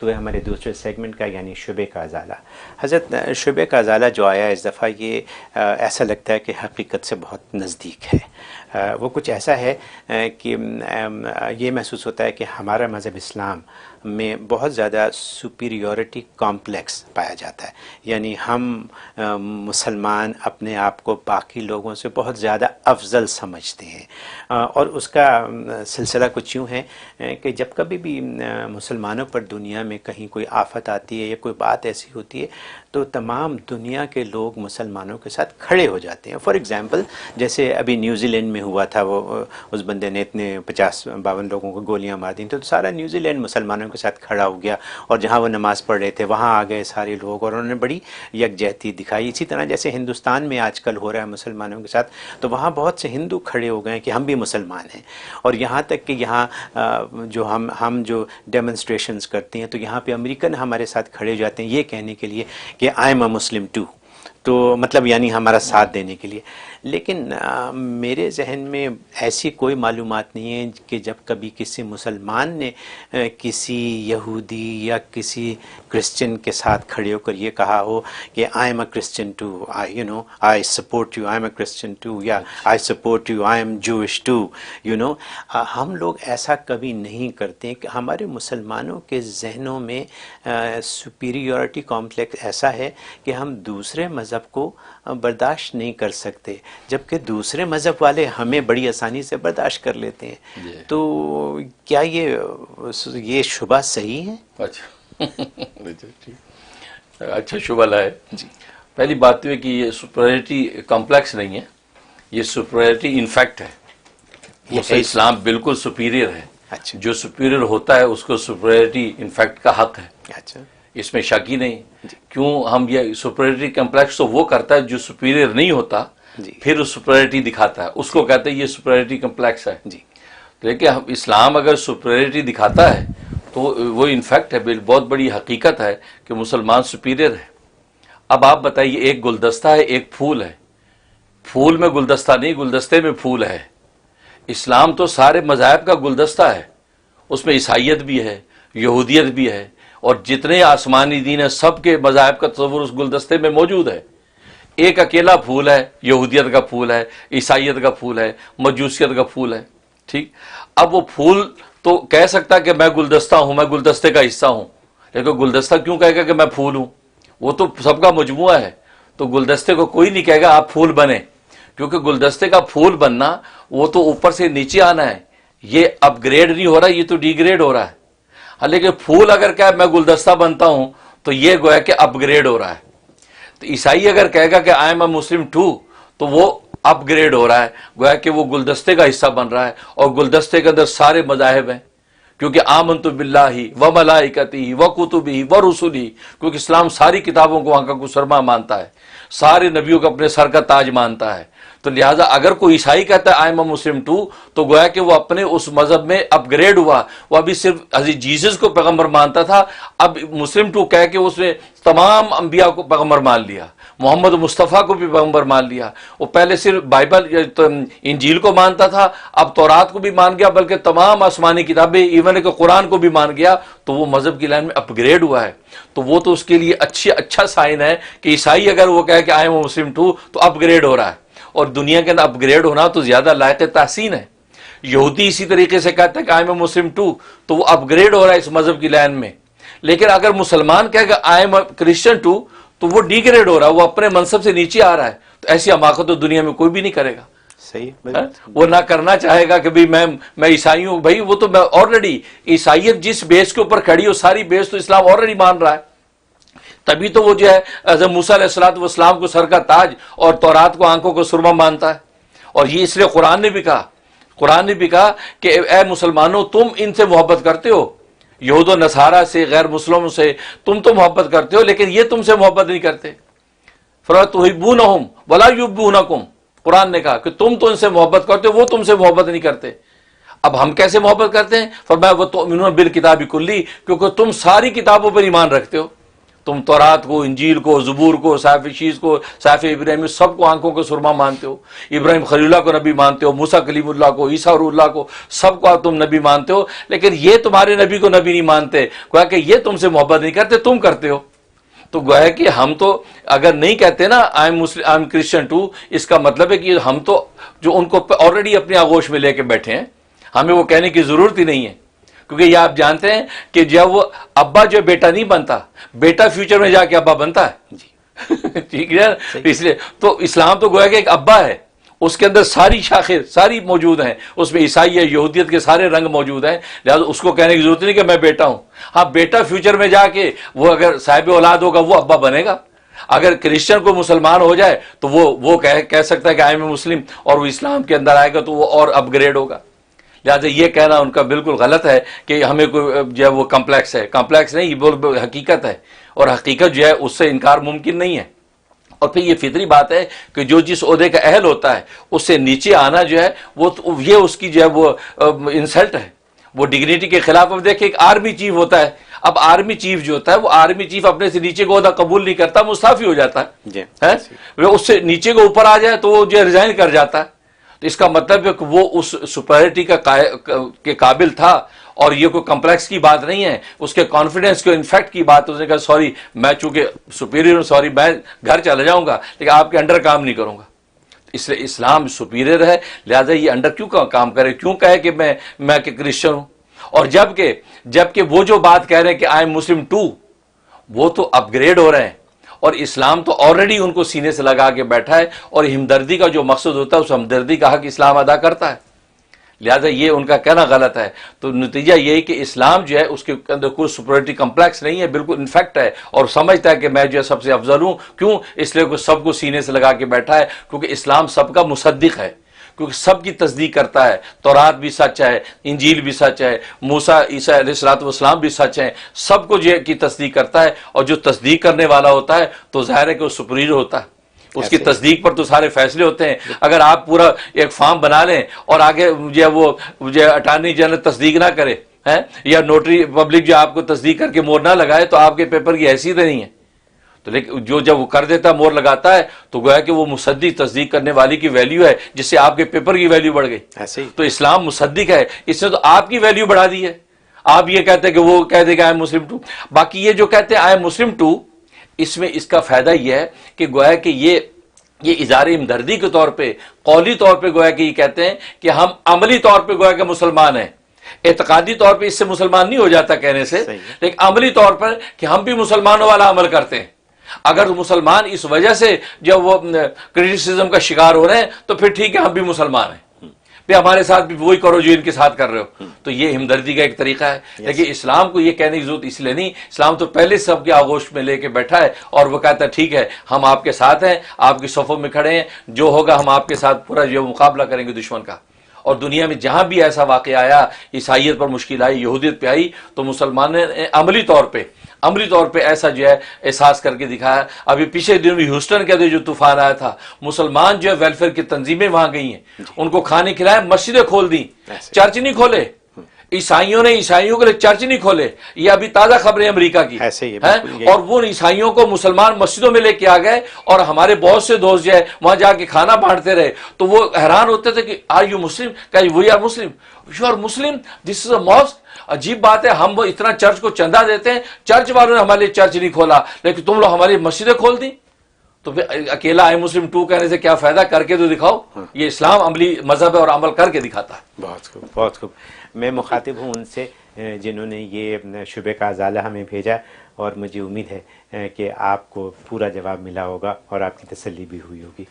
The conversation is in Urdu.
وقت ہوا ہے ہمارے دوسرے سیگمنٹ کا، یعنی شبے کا ازالہ۔ حضرت شبے کا ازالہ جو آیا اس دفعہ، یہ ایسا لگتا ہے کہ حقیقت سے بہت نزدیک ہے۔ وہ کچھ ایسا ہے کہ یہ محسوس ہوتا ہے کہ ہمارا مذہب اسلام میں بہت زیادہ سپیریورٹی کمپلیکس پایا جاتا ہے، یعنی ہم مسلمان اپنے آپ کو باقی لوگوں سے بہت زیادہ افضل سمجھتے ہیں، اور اس کا سلسلہ کچھ یوں ہے کہ جب کبھی بھی مسلمانوں پر دنیا میں کہیں کوئی آفت آتی ہے یا کوئی بات ایسی ہوتی ہے تو تمام دنیا کے لوگ مسلمانوں کے ساتھ کھڑے ہو جاتے ہیں۔ فار ایگزامپل جیسے ابھی نیوزی لینڈ میں ہوا تھا، وہ اس بندے نے اتنے 50-52 لوگوں کو گولیاں مار دیں، تو سارا نیوزی لینڈ مسلمانوں کے ساتھ کھڑا ہو گیا، اور جہاں وہ نماز پڑھ رہے تھے وہاں آ گئے سارے لوگ، اور انہوں نے بڑی یکجہتی دکھائی۔ اسی طرح جیسے ہندوستان میں آج کل ہو رہا ہے مسلمانوں کے ساتھ، تو وہاں بہت سے ہندو کھڑے ہو گئے کہ ہم بھی مسلمان ہیں، اور یہاں تک کہ یہاں جو ہم جو ڈیمونسٹریشنز کرتے ہیں تو یہاں پہ امریکن ہمارے ساتھ کھڑے ہو جاتے ہیں یہ کہنے کے لیے کہ I am a Muslim to, تو مطلب یعنی ہمارا ساتھ دینے کے لیے۔ لیکن میرے ذہن میں ایسی کوئی معلومات نہیں ہے کہ جب کبھی کسی مسلمان نے کسی یہودی یا کسی کرسچن کے ساتھ کھڑے ہو کر یہ کہا ہو کہ I am a Christian too, I support you, I am a Christian too, یا I support you, I am Josh too, ہم لوگ ایسا کبھی نہیں کرتے کہ ہمارے مسلمانوں کے ذہنوں میں سپیریورٹی کمپلیکس ایسا ہے کہ ہم دوسرے مذہب کو برداشت نہیں کر سکتے، جبکہ دوسرے مذہب والے ہمیں بڑی آسانی سے برداشت کر لیتے ہیں۔ تو کیا یہ شبہ صحیح ہے؟ اچھا شبہ لائے جی۔ پہلی بات تو ہے کہ یہ سپریورٹی کمپلیکس نہیں ہے، یہ سپریورٹی انفیکٹ ہے۔ اسلام بالکل سپیریئر ہے، جو سپیریئر ہوتا ہے اس کو سپریورٹی انفیکٹ کا حق ہے، اس میں شک ہی نہیں۔ کیوں ہم یہ سپریورٹی کمپلیکس تو وہ کرتا ہے جو سپیریئر نہیں ہوتا، پھر اس سپریورٹی دکھاتا ہے، اس کو کہتے ہیں یہ سپریورٹی کمپلیکس ہے۔ لیکن اسلام اگر سپریورٹی دکھاتا ہے تو وہ انفیکٹ ہے، بہت بڑی حقیقت ہے کہ مسلمان سپیریئر ہے۔ اب آپ بتائیے، ایک گلدستہ ہے، ایک پھول ہے، پھول میں گلدستہ نہیں، گلدستے میں پھول ہے۔ اسلام تو سارے مذاہب کا گلدستہ ہے، اس میں عیسائیت بھی ہے، یہودیت بھی ہے، اور جتنے آسمانی دین ہیں سب کے مذاہب کا تصور اس گلدستے میں موجود ہے۔ ایک اکیلا پھول ہے، یہودیت کا پھول ہے، عیسائیت کا پھول ہے، مجوسیت کا پھول ہے، ٹھیک۔ اب وہ پھول تو کہہ سکتا کہ میں گلدستہ ہوں، میں گلدستے کا حصہ ہوں، لیکن گلدستہ کیوں کہے گا کہ میں پھول ہوں؟ وہ تو سب کا مجموعہ ہے، تو گلدستے کو کوئی نہیں کہے گا آپ پھول بنے، کیونکہ گلدستے کا پھول بننا وہ تو اوپر سے نیچے آنا ہے، یہ اپ گریڈ نہیں ہو رہا، یہ تو ڈی گریڈ ہو رہا ہے۔ لیکن پھول اگر کہے میں گلدستہ بنتا ہوں تو یہ گویا کہ اپ گریڈ ہو رہا ہے۔ تو عیسائی اگر کہے گا کہ I am a Muslim to تو وہ اپ گریڈ ہو رہا ہے، گویا کہ وہ گلدستے کا حصہ بن رہا ہے، اور گلدستے کے اندر سارے مذاہب ہیں، کیونکہ آمنت باللہ و ملائکتہ و کتبہ و رسلہ، کیونکہ اسلام ساری کتابوں کو آنکھوں کو سرما مانتا ہے، سارے نبیوں کو اپنے سر کا تاج مانتا ہے۔ تو لہٰذا اگر کوئی عیسائی کہتا ہے آئی ایم اے مسلم ٹو تو گویا کہ وہ اپنے اس مذہب میں اپ گریڈ ہوا، وہ ابھی صرف حضرت جیسس کو پیغمبر مانتا تھا، اب مسلم ٹو کہہ کے اس نے تمام انبیاء کو پیغمبر مان لیا، محمد مصطفیٰ کو بھی پیغمبر مان لیا۔ وہ پہلے صرف بائبل انجیل کو مانتا تھا، اب تورات کو بھی مان گیا، بلکہ تمام آسمانی کتابیں ایون کہ قرآن کو بھی مان گیا، تو وہ مذہب کی لائن میں اپ گریڈ ہوا ہے۔ تو وہ تو اس کے لیے اچھا سائن ہے کہ عیسائی اگر وہ کہے کہ آئی ایم مسلم ٹو تو اپ گریڈ ہو رہا ہے، اور دنیا کے اندر اپ گریڈ ہونا تو زیادہ لائق تحسین ہے۔ یہودی اسی طریقے سے کہتا ہے کہ آئی ایم مسلم ٹو تو وہ اپ گریڈ ہو رہا ہے اس مذہب کی لائن میں، لیکن اگر مسلمان کہے کہ آئی ایم کرسچن ٹو تو وہ ڈی گریڈ ہو رہا ہے، وہ اپنے منصب سے نیچے آ رہا ہے۔ تو ایسی حماقت تو دنیا میں کوئی بھی نہیں کرے گا، صحیح، وہ نہ کرنا چاہے گا کہ بھئی میں عیسائی ہوں۔ بھائی وہ تو میں آلریڈی عیسائیت جس بیس کے اوپر کھڑی ہو ساری بیس تو اسلام آلریڈی مان رہا ہے، تبھی تو وہ جو ہے حضرت موسیٰ علیہ الصلوۃ والسلام کو سر کا تاج اور تورات کو آنکھوں کو سرما مانتا ہے۔ اور یہ اس لیے قرآن نے بھی کہا کہ اے مسلمانوں تم ان سے محبت کرتے ہو، یہود و نصارہ سے، غیر مسلموں سے تم تو محبت کرتے ہو، لیکن یہ تم سے محبت نہیں کرتے۔ فرمایا تحبونہم ولا یحبونکم، قرآن نے کہا کہ تم تو ان سے محبت کرتے ہو، وہ تم سے محبت نہیں کرتے۔ اب ہم کیسے محبت کرتے ہیں؟ فرمایا وتؤمنون بالکتاب کلہ، کیونکہ تم ساری کتابوں پر ایمان رکھتے ہو، تم تورات کو، انجیل کو، زبور کو، صحیفہ شیز کو، صحیفہ ابراہیم، سب کو آنکھوں کو سرما مانتے ہو، ابراہیم خلیل اللہ کو نبی مانتے ہو، موسیٰ کلیم اللہ کو، عیسیٰ روح اللہ کو، سب کو تم نبی مانتے ہو، لیکن یہ تمہارے نبی کو نبی نہیں مانتے، گویا کہ یہ تم سے محبت نہیں کرتے، تم کرتے ہو۔ تو گویا کہ ہم تو اگر نہیں کہتے نا آئی ایم کرسچن ٹو، اس کا مطلب ہے کہ ہم تو جو ان کو آلریڈی اپنے آغوش میں لے کے بیٹھے ہیں، ہمیں وہ کہنے کی ضرورت ہی نہیں ہے، کیونکہ یہ آپ جانتے ہیں کہ جب وہ ابا جو بیٹا نہیں بنتا، بیٹا فیوچر میں جا کے ابا بنتا ہے، ٹھیک ہے، اس لیے تو اسلام تو گویا کہ ایک ابا ہے، اس کے اندر ساری شاخیں ساری موجود ہیں، اس میں عیسائی ہے، یہودیت کے سارے رنگ موجود ہیں، لہٰذا اس کو کہنے کی ضرورت نہیں کہ میں بیٹا ہوں۔ ہاں بیٹا فیوچر میں جا کے وہ اگر صاحب اولاد ہوگا وہ ابا بنے گا، اگر کرسچن کو مسلمان ہو جائے تو وہ کہہ سکتا ہے کہ آئی ایم مسلم، اور وہ اسلام کے اندر آئے گا تو وہ اور اپ گریڈ ہوگا۔ لہٰذا یہ کہنا ان کا بالکل غلط ہے کہ ہمیں کوئی جو ہے وہ کمپلیکس ہے، کمپلیکس نہیں، یہ حقیقت ہے، اور حقیقت جو ہے اس سے انکار ممکن نہیں ہے۔ اور پھر یہ فطری بات ہے کہ جو جس عہدے کا اہل ہوتا ہے اس سے نیچے آنا جو ہے وہ یہ اس کی جو ہے وہ انسلٹ ہے، وہ ڈگنیٹی کے خلاف۔ اب دیکھیں ایک آرمی چیف ہوتا ہے، اب آرمی چیف جو ہوتا ہے وہ آرمی چیف اپنے سے نیچے کو عہدہ قبول نہیں کرتا، مستعفی ہو جاتا ہے، اس سے نیچے کو اوپر آ جائے تو وہ جو ریزائن کر جاتا ہے۔ تو اس کا مطلب ہے کہ وہ اس سپیریٹی کے قابل تھا، اور یہ کوئی کمپلیکس کی بات نہیں ہے، اس کے کانفیڈنس کے انفیکٹ کی بات۔ اس نے کہا سوری میں چونکہ سپیریئر ہوں، سوری میں گھر چلا جاؤں گا لیکن آپ کے انڈر کام نہیں کروں گا۔ اس لیے اسلام سپیریئر ہے، لہذا یہ انڈر کیوں کام کرے، کیوں کہے کہ میں کہ کرسچن ہوں، اور جبکہ وہ جو بات کہہ رہے ہیں کہ آئی ایم مسلم ٹو، وہ تو اپ گریڈ ہو رہے ہیں، اور اسلام تو آلریڈی ان کو سینے سے لگا کے بیٹھا ہے، اور ہمدردی کا جو مقصد ہوتا ہے اس ہمدردی کا حق اسلام ادا کرتا ہے، لہذا یہ ان کا کہنا غلط ہے۔ تو نتیجہ یہی کہ اسلام جو ہے اس کے اندر کوئی سپریورٹی کمپلیکس نہیں ہے، بالکل انفیکٹ ہے، اور سمجھتا ہے کہ میں جو ہے سب سے افضل ہوں، کیوں؟ اس لیے کہ سب کو سینے سے لگا کے بیٹھا ہے، کیونکہ اسلام سب کا مصدق ہے، کیونکہ سب کی تصدیق کرتا ہے، تورات بھی سچ ہے، انجیل بھی سچ ہے، موسیٰ عیسیٰ علیہ الصلوۃ والسلام بھی سچ ہیں، سب کو جو کی تصدیق کرتا ہے، اور جو تصدیق کرنے والا ہوتا ہے تو ظاہر ہے کہ وہ سپریئر ہوتا ہے، اس کی تصدیق پر تو سارے فیصلے ہوتے ہیں۔ اگر آپ پورا ایک فارم بنا لیں اور آگے جو ہے وہ اٹارنی جنرل تصدیق نہ کرے یا نوٹری پبلک جو آپ کو تصدیق کر کے مور نہ لگائے تو آپ کے پیپر کی حیثیت نہیں ہے۔ تو لیکن جب وہ کر دیتا ہے، مور لگاتا ہے، تو گویا کہ وہ مصدق تصدیق کرنے والی کی ویلیو ہے، جس سے آپ کے پیپر کی ویلیو بڑھ گئی۔ تو اسلام مصدق ہے، اس نے تو آپ کی ویلیو بڑھا دی ہے۔ آپ یہ کہتے ہیں کہ وہ کہہ دے کہ آئی ایم مسلم ٹو، باقی یہ جو کہتے ہیں آئی ایم مسلم ٹو، اس میں اس کا فائدہ یہ ہے کہ گویا کہ یہ اظہار ہمدردی کے طور پہ، قولی طور پہ گویا کہ یہ کہتے ہیں کہ ہم عملی طور پہ گویا کہ مسلمان ہیں۔ اعتقادی طور پہ اس سے مسلمان نہیں ہو جاتا کہنے سے، لیکن عملی طور پر کہ ہم بھی مسلمانوں والا عمل کرتے ہیں۔ اگر مسلمان اس وجہ سے جب وہ کرٹیسزم کا شکار ہو رہے ہیں تو پھر ٹھیک ہے، ہم بھی مسلمان ہیں، پھر ہمارے ساتھ بھی وہی کرو جو ان کے ساتھ کر رہے ہو۔ تو یہ ہمدردی کا ایک طریقہ ہے، لیکن اسلام کو یہ کہنے کی ضرورت اس لیے نہیں، اسلام تو پہلے سب کے آغوش میں لے کے بیٹھا ہے، اور وہ کہتا ہے ٹھیک ہے ہم آپ کے ساتھ ہیں، آپ کی صفوں میں کھڑے ہیں، جو ہوگا ہم آپ کے ساتھ پورا جو مقابلہ کریں گے دشمن کا۔ اور دنیا میں جہاں بھی ایسا واقعہ آیا، عیسائیت پر مشکل آئی، یہودیت پہ آئی، تو مسلمان نے عملی طور پہ ایسا جو ہے احساس کر کے دکھایا۔ ابھی پچھلے دنوں میں ہیوسٹن کے اندر جو طوفان آیا تھا، مسلمان جو ہے ویلفیئر کی تنظیمیں وہاں گئی ہیں، ان کو کھانے کھلائے، مسجدیں کھول دی، چرچ نہیں کھولے، عیسائیوں نے عیسائیوں کے لیے چرچ نہیں کھولے۔ یہ ابھی تازہ خبریں امریکہ کی ہیں، اور وہ عیسائیوں کو مسلمان مسجدوں میں لے کے آ گئے، اور ہمارے بہت سے دوست جو ہے وہاں جا کے کھانا بانٹتے رہے، تو وہ حیران ہوتے تھے کہ آر یو مسلم، کہ we are Muslim, you are Muslim, this is a mask. عجیب بات ہے، ہم وہ اتنا چرچ کو چندہ دیتے ہیں، چرچ والوں نے ہمارے لیے چرچ نہیں کھولا، لیکن تم لوگ ہماری مسجدیں کھول دی۔ تو پھر اکیلا آئی مسلم ٹو کہنے سے کیا فائدہ، کر کے تو دکھاؤ۔ یہ اسلام عملی مذہب ہے اور عمل کر کے دکھاتا ہے۔ بہت خوب، بہت خوب۔ میں مخاطب ہوں ان سے جنہوں نے یہ شبہ کا ازالہ ہمیں بھیجا، اور مجھے امید ہے کہ آپ کو پورا جواب ملا ہوگا اور آپ کی تسلی بھی ہوئی ہوگی۔